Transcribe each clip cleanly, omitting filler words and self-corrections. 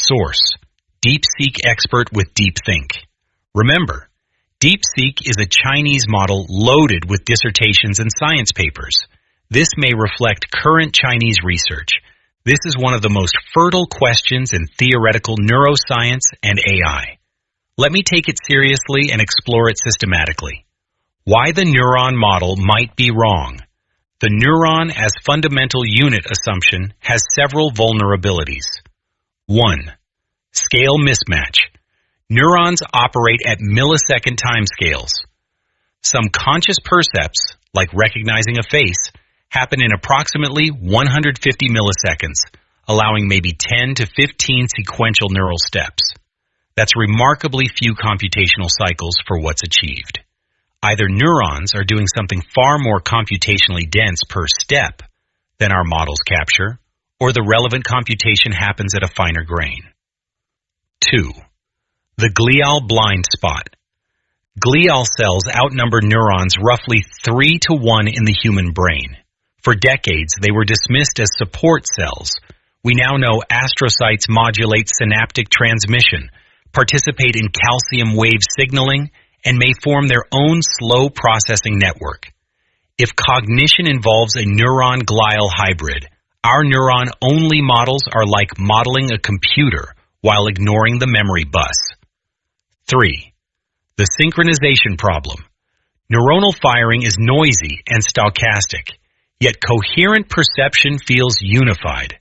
source, DeepSeek expert with DeepThink. Remember, DeepSeek is a Chinese model loaded with dissertations and science papers. This may reflect current Chinese research. This is one of the most fertile questions in theoretical neuroscience and AI. Let me take it seriously and explore it systematically. Why the neuron model might be wrong. The neuron-as-fundamental-unit assumption has several vulnerabilities. 1. Scale mismatch. Neurons operate at millisecond timescales. Some conscious percepts, like recognizing a face, happen in approximately 150 milliseconds, allowing maybe 10 to 15 sequential neural steps. That's remarkably few computational cycles for what's achieved. Either neurons are doing something far more computationally dense per step than our models capture, or the relevant computation happens at a finer grain. 2. The glial blind spot. Glial cells outnumber neurons roughly 3 to 1 in the human brain. For decades, they were dismissed as support cells. We now know astrocytes modulate synaptic transmission, participate in calcium wave signaling, and may form their own slow processing network. If cognition involves a neuron-glial hybrid, our neuron-only models are like modeling a computer while ignoring the memory bus. 3. The synchronization problem. Neuronal firing is noisy and stochastic, yet coherent perception feels unified.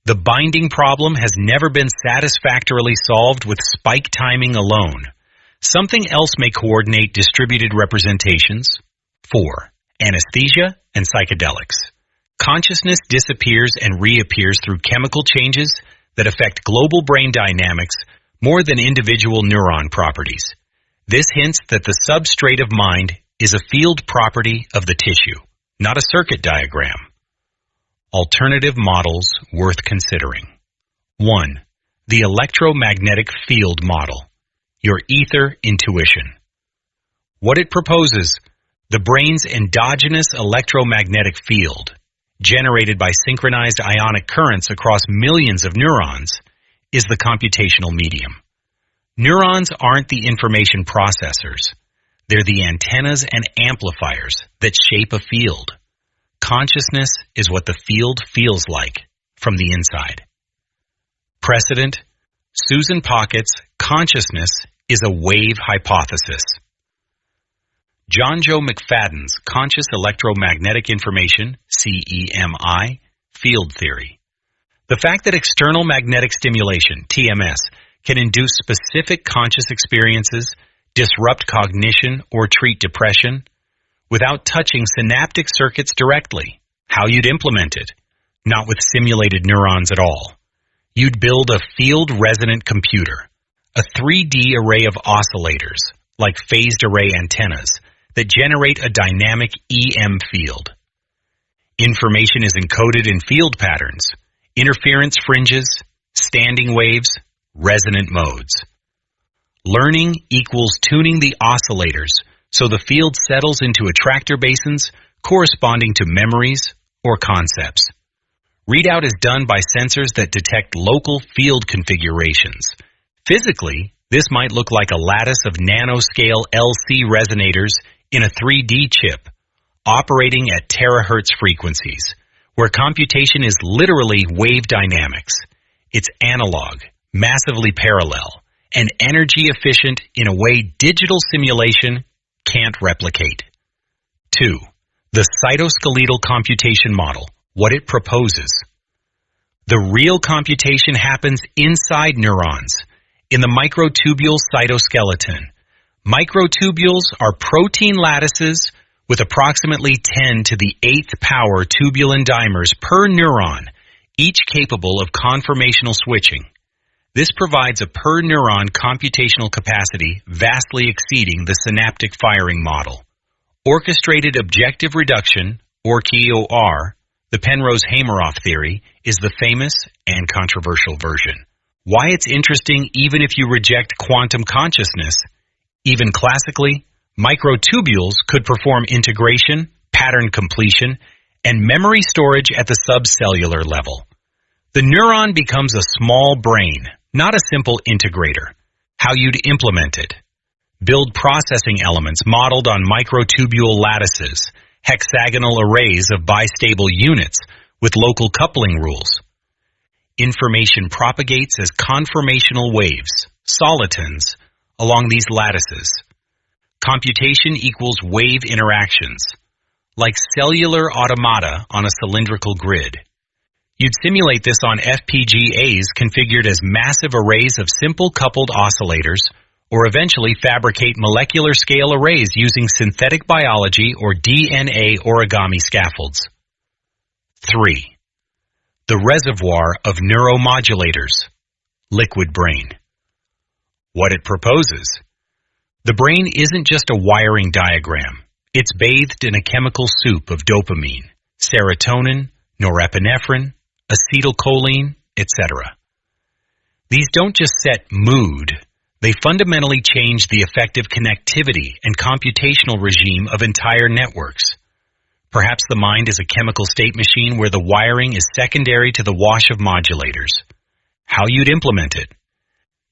The binding problem has never been satisfactorily solved with spike timing alone. Something else may coordinate distributed representations. 4. Anesthesia and psychedelics. Consciousness disappears and reappears through chemical changes that affect global brain dynamics more than individual neuron properties. This hints that the substrate of mind is a field property of the tissue, not a circuit diagram. Alternative models worth considering. 1. The electromagnetic field model. Your ether intuition. What it proposes, the brain's endogenous electromagnetic field, generated by synchronized ionic currents across millions of neurons, is the computational medium. Neurons aren't the information processors. They're the antennas and amplifiers that shape a field. Consciousness is what the field feels like from the inside. Precedent: Susan Pockett's Consciousness is a Wave Hypothesis. John Joe McFadden's Conscious Electromagnetic Information, CEMI, Field Theory. The fact that external magnetic stimulation, TMS, can induce specific conscious experiences, disrupt cognition, or treat depression, without touching synaptic circuits directly. How you'd implement it? Not with simulated neurons at all. You'd build a field-resonant computer, a 3D array of oscillators, like phased array antennas, that generate a dynamic EM field. Information is encoded in field patterns, interference fringes, standing waves, resonant modes. Learning equals tuning the oscillators so the field settles into attractor basins corresponding to memories or concepts. Readout is done by sensors that detect local field configurations. Physically, this might look like a lattice of nanoscale LC resonators in a 3D chip, operating at terahertz frequencies, where computation is literally wave dynamics. It's analog, massively parallel, and energy efficient in a way digital simulation can't replicate. 2. The cytoskeletal computation model, what it proposes. The real computation happens inside neurons, in the microtubule cytoskeleton. Microtubules are protein lattices with approximately 10 to the 8th power tubulin dimers per neuron, each capable of conformational switching. This provides a per neuron computational capacity vastly exceeding the synaptic firing model. Orchestrated objective reduction, or OR, the Penrose-Hameroff theory, is the famous and controversial version. Why it's interesting even if you reject quantum consciousness. Even classically, microtubules could perform integration, pattern completion, and memory storage at the subcellular level. The neuron becomes a small brain, Not a simple integrator. How you'd implement it. Build processing elements modeled on microtubule lattices, hexagonal arrays of bistable units with local coupling rules. Information propagates as conformational waves, solitons, along these lattices. Computation equals wave interactions, like cellular automata on a cylindrical grid. You'd simulate this on FPGAs configured as massive arrays of simple coupled oscillators, or eventually fabricate molecular scale arrays using synthetic biology or DNA origami scaffolds. 3. The reservoir of neuromodulators, liquid brain. What it proposes. The brain isn't just a wiring diagram. It's bathed in a chemical soup of dopamine, serotonin, norepinephrine, acetylcholine, etc. These don't just set mood, they fundamentally change the effective connectivity and computational regime of entire networks. Perhaps the mind is a chemical state machine where the wiring is secondary to the wash of modulators. How you'd implement it.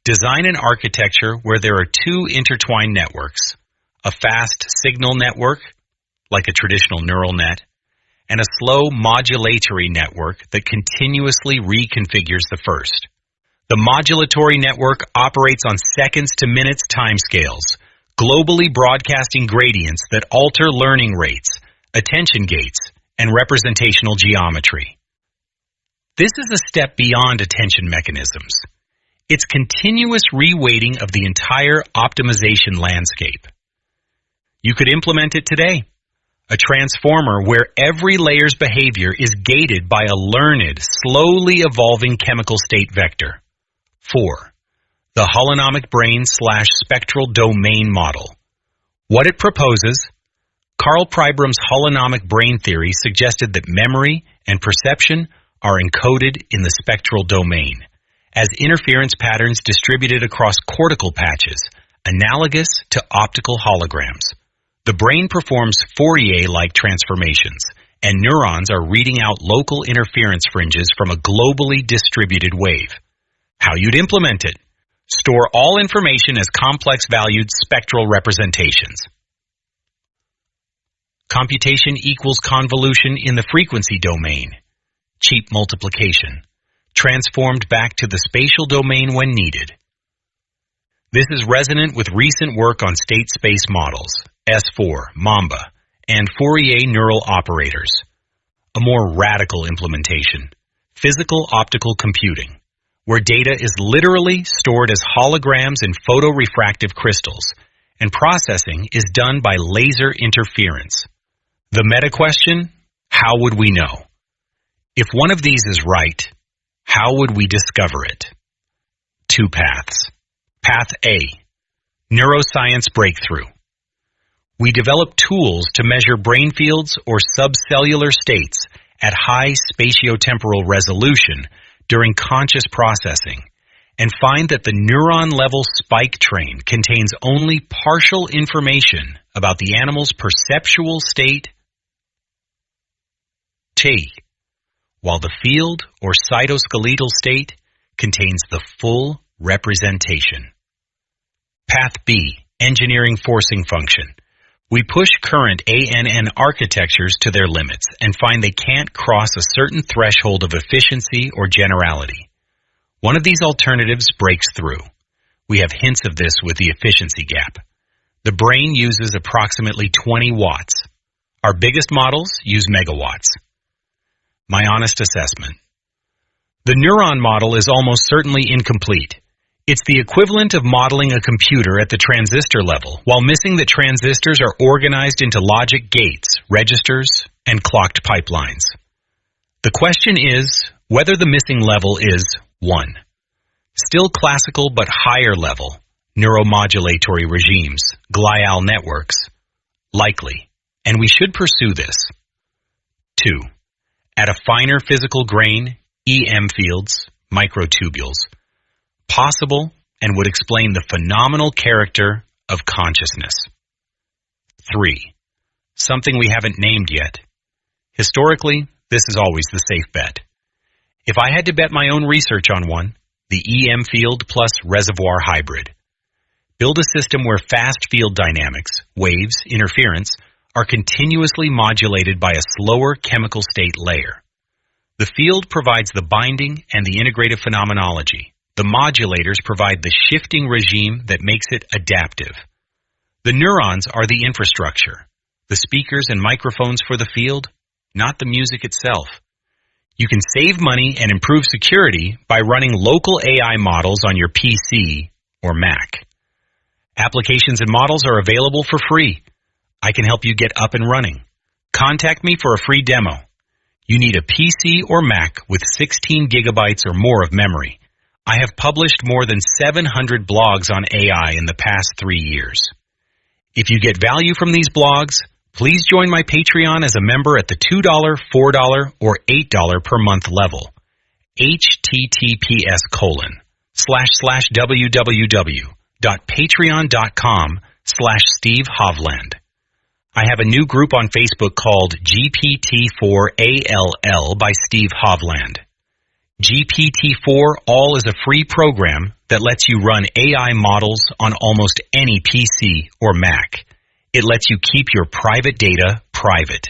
Design an architecture where there are two intertwined networks, a fast signal network, like a traditional neural net, and a slow modulatory network that continuously reconfigures the first. The modulatory network operates on seconds to minutes timescales, globally broadcasting gradients that alter learning rates, attention gates, and representational geometry. This is a step beyond attention mechanisms. It's continuous reweighting of the entire optimization landscape. You could implement it today. A transformer where every layer's behavior is gated by a learned, slowly evolving chemical state vector. 4. The holonomic brain/spectral domain model. What it proposes. Carl Pribram's holonomic brain theory suggested that memory and perception are encoded in the spectral domain, as interference patterns distributed across cortical patches, analogous to optical holograms. The brain performs Fourier-like transformations, and neurons are reading out local interference fringes from a globally distributed wave. How you'd implement it. Store all information as complex-valued spectral representations. Computation equals convolution in the frequency domain. Cheap multiplication. Transformed back to the spatial domain when needed. This is resonant with recent work on state-space models, S4, Mamba, and Fourier neural operators. A more radical implementation, physical optical computing, where data is literally stored as holograms in photorefractive crystals, and processing is done by laser interference. The meta question, how would we know? If one of these is right, how would we discover it? 2 paths. Path A, neuroscience breakthrough. We develop tools to measure brain fields or subcellular states at high spatiotemporal resolution during conscious processing and find that the neuron-level spike train contains only partial information about the animal's perceptual state T, while the field or cytoskeletal state contains the full representation. Path B, engineering forcing function. We push current ANN architectures to their limits and find they can't cross a certain threshold of efficiency or generality. One of these alternatives breaks through. We have hints of this with the efficiency gap. The brain uses approximately 20 watts. Our biggest models use megawatts. My honest assessment. The neuron model is almost certainly incomplete. It's the equivalent of modeling a computer at the transistor level, while missing that transistors are organized into logic gates, registers, and clocked pipelines. The question is whether the missing level is 1. Still classical but higher level, neuromodulatory regimes, glial networks, likely, and we should pursue this. 2. At a finer physical grain, EM fields, microtubules, possible and would explain the phenomenal character of consciousness. 3. Something we haven't named yet. Historically, this is always the safe bet. If I had to bet my own research on one, the EM field plus reservoir hybrid. Build a system where fast field dynamics, waves, interference, are continuously modulated by a slower chemical state layer. The field provides the binding and the integrative phenomenology. The modulators provide the shifting regime that makes it adaptive. The neurons are the infrastructure, the speakers and microphones for the field, not the music itself. You can save money and improve security by running local AI models on your PC or Mac. Applications and models are available for free. I can help you get up and running. Contact me for a free demo. You need a PC or Mac with 16 gigabytes or more of memory. I have published more than 700 blogs on AI in the past 3 years. If you get value from these blogs, please join my Patreon as a member at the $2, $4, or $8 per month level. https://www.patreon.com/Steve Hovland. I have a new group on Facebook called GPT-4ALL by Steve Hovland. GPT-4 All is a free program that lets you run AI models on almost any PC or Mac. It lets you keep your private data private.